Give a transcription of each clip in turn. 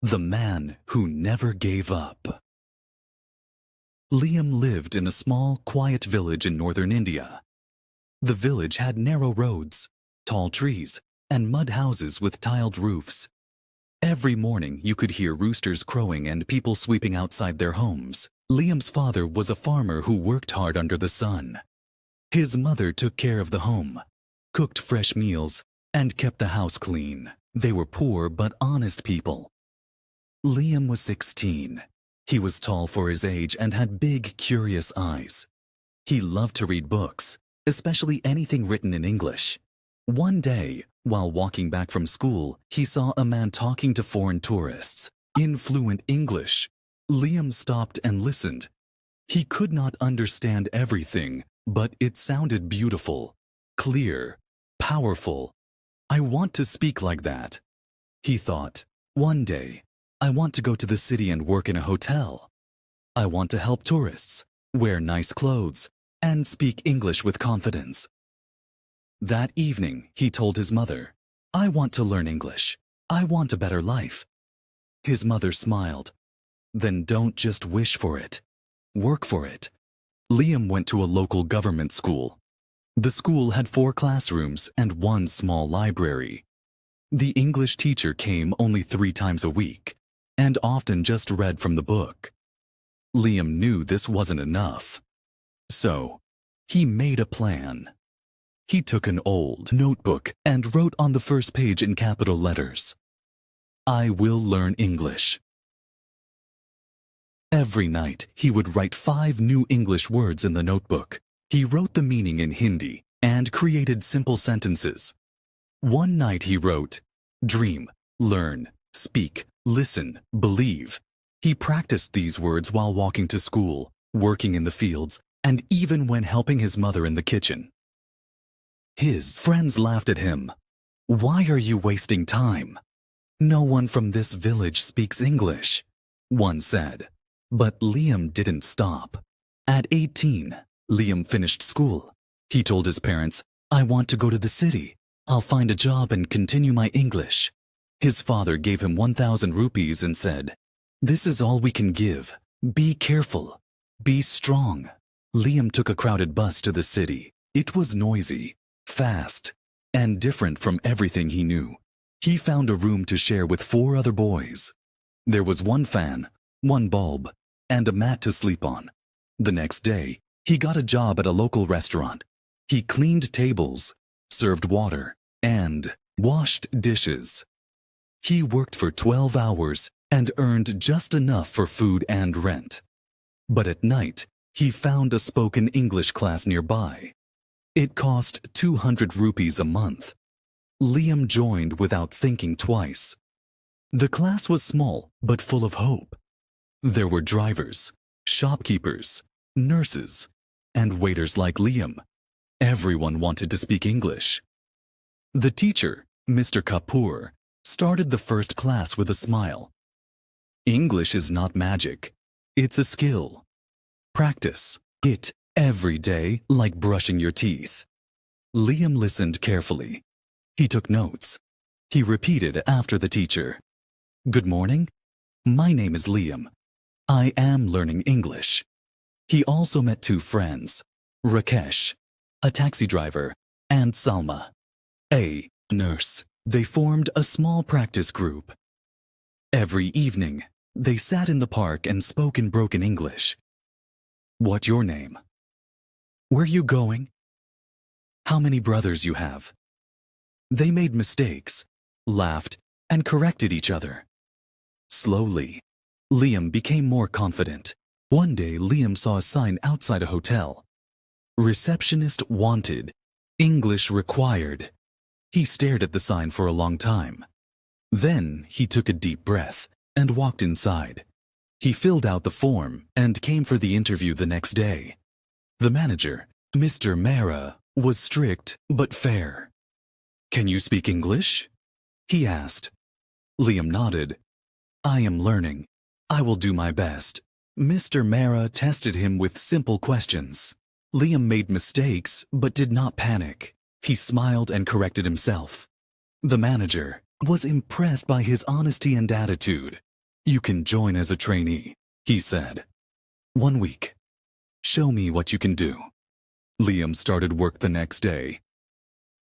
The Man Who Never Gave Up. Liam lived in a small, quiet village in northern India. The village had narrow roads, tall trees, and mud houses with tiled roofs. Every morning you could hear roosters crowing and people sweeping outside their homes. Liam's father was a farmer who worked hard under the sun. His mother took care of the home, cooked fresh meals, and kept the house clean. They were poor but honest people. Liam was 16. He was tall for his age and had big, curious eyes. He loved to read books, especially anything written in English. One day, while walking back from school, he saw a man talking to foreign tourists in fluent English. Liam stopped and listened. He could not understand everything, but it sounded beautiful, clear, powerful. I want to speak like that, he thought. One day, I want to go to the city and work in a hotel. I want to help tourists, wear nice clothes, and speak English with confidence. That evening, he told his mother, I want to learn English. I want a better life. His mother smiled. Then don't just wish for it. Work for it. Liam went to a local government school. The school had 4 classrooms and 1 small library. The English teacher came only 3 times a week, and often just read from the book. Liam knew this wasn't enough. So, he made a plan. He took an old notebook and wrote on the first page in capital letters, I will learn English. Every night, he would write 5 new English words in the notebook. He wrote the meaning in Hindi and created simple sentences. One night he wrote, dream, learn, speak, listen, believe. He practiced these words while walking to school, working in the fields, and even when helping his mother in the kitchen. His friends laughed at him. Why are you wasting time? No one from this village speaks English, one said. But Liam didn't stop. At 18, Liam finished school. He told his parents, I want to go to the city. I'll find a job and continue my English. His father gave him 1,000 rupees and said, this is all we can give. Be careful. Be strong. Liam took a crowded bus to the city. It was noisy, fast, and different from everything he knew. He found a room to share with 4 other boys. There was 1 fan, 1 bulb, and a mat to sleep on. The next day, he got a job at a local restaurant. He cleaned tables, served water, and washed dishes. He worked for 12 hours and earned just enough for food and rent. But at night, he found a spoken English class nearby. It cost 200 rupees a month. Liam joined without thinking twice. The class was small but full of hope. There were drivers, shopkeepers, nurses, and waiters like Liam. Everyone wanted to speak English. The teacher, Mr. Kapoor, started the first class with a smile. English is not magic. It's a skill. Practice it every day like brushing your teeth. Liam listened carefully. He took notes. He repeated after the teacher. Good morning. My name is Liam. I am learning English. He also met 2 friends, Rakesh, a taxi driver, and Salma, a nurse. They formed a small practice group. Every evening, they sat in the park and spoke in broken English. What your name? Where you going? How many brothers you have? They made mistakes, laughed, and corrected each other. Slowly, Liam became more confident. One day, Liam saw a sign outside a hotel. Receptionist wanted, English required. He stared at the sign for a long time. Then he took a deep breath and walked inside. He filled out the form and came for the interview the next day. The manager, Mr. Mehra, was strict but fair. Can you speak English? He asked. Liam nodded. I am learning. I will do my best. Mr. Mehra tested him with simple questions. Liam made mistakes but did not panic. He smiled and corrected himself. The manager was impressed by his honesty and attitude. You can join as a trainee, he said. 1 week. Show me what you can do. Liam started work the next day.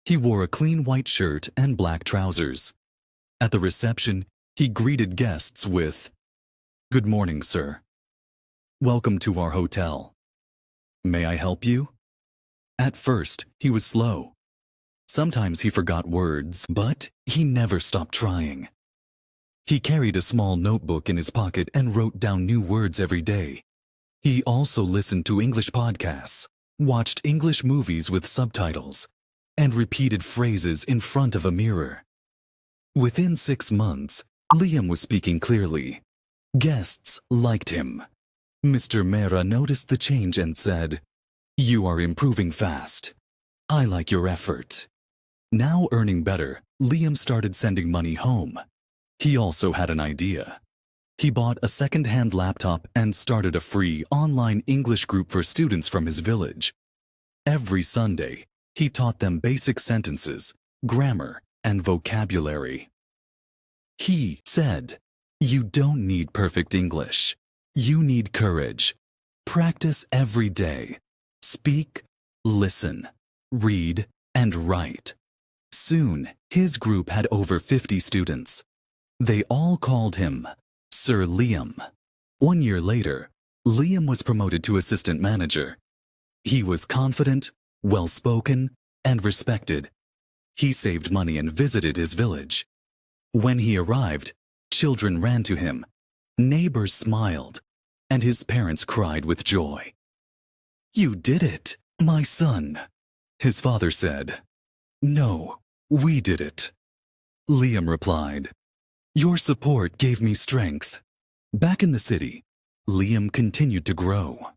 He wore a clean white shirt and black trousers. At the reception, he greeted guests with, "Good morning, sir. Welcome to our hotel. May I help you?" At first, he was slow. Sometimes he forgot words, but he never stopped trying. He carried a small notebook in his pocket and wrote down new words every day. He also listened to English podcasts, watched English movies with subtitles, and repeated phrases in front of a mirror. Within 6 months, Liam was speaking clearly. Guests liked him. Mr. Mera noticed the change and said, "You are improving fast. I like your effort." Now earning better, Liam started sending money home. He also had an idea. He bought a second-hand laptop and started a free online English group for students from his village. Every Sunday, he taught them basic sentences, grammar, and vocabulary. He said, "You don't need perfect English. You need courage. Practice every day. Speak, listen, read, and write." Soon, his group had over 50 students. They all called him Sir Liam. 1 year later, Liam was promoted to assistant manager. He was confident, well-spoken, and respected. He saved money and visited his village. When he arrived, children ran to him, neighbors smiled, and his parents cried with joy. "You did it, my son," his father said. "No, we did it." Liam replied, "Your support gave me strength." Back in the city, Liam continued to grow.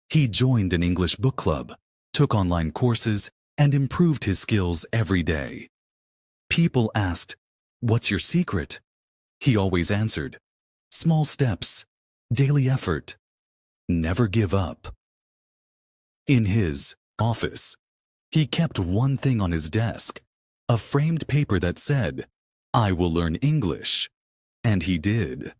He joined an English book club, took online courses, and improved his skills every day. People asked, "What's your secret?" He always answered, "Small steps, daily effort, never give up." In his office, he kept one thing on his desk, a framed paper that said, "I will learn English." And he did.